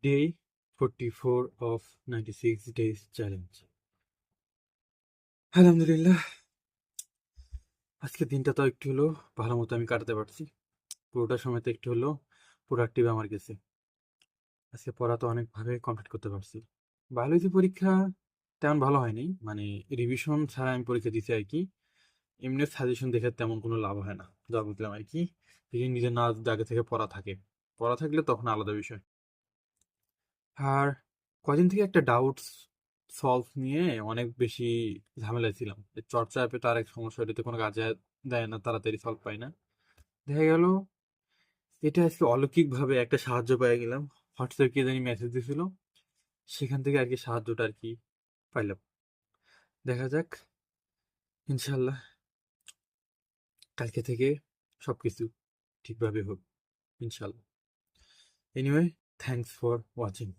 Day 44 of 96 days challenge. আলহামদুলিল্লাহ, আজকে দিনটা তো একটু হলো ভালো মতো আমি কাটাতে পারছি। পুরোটা সময় তো একটু হলো প্রোডাক্টিভ আমার গেছে। আজকে পড়া তো অনেকভাবে কমপ্লিট করতে পারছি। বায়োলজি পরীক্ষা তেমন ভালো হয়নি, মানে রিভিশন ছাড়া আমি পরীক্ষা দিছি আর কি। এমনি সাজেশন দেখে তেমন কোনো লাভ হয় না, যা বুঝলাম আর কি। যদি নিজের না যদি আগে থেকে পড়া থাকলে তখন আলাদা বিষয়। আর কদিন থেকে একটা ডাউটস সলভ নিয়ে অনেক বেশি ঝামেলায় ছিলাম। এই চর্চা অ্যাপে তো আরেক সমস্যা, এটাতে কোনো কাজে দেয় না, তাড়াতাড়ি সলভ পাই না। দেখা গেল এটা আজকে অলৌকিকভাবে একটা সাহায্য পেয়ে গেলাম। হোয়াটসঅ্যাপে কে জানি মেসেজ দিছিল, সেখান থেকে আর কি সাহায্যটা আর কি পাইলাম। দেখা যাক, ইনশাল্লাহ কালকে থেকে সবকিছু ঠিকভাবে হোক, ইনশাল্লাহ। Anyway, thanks for watching.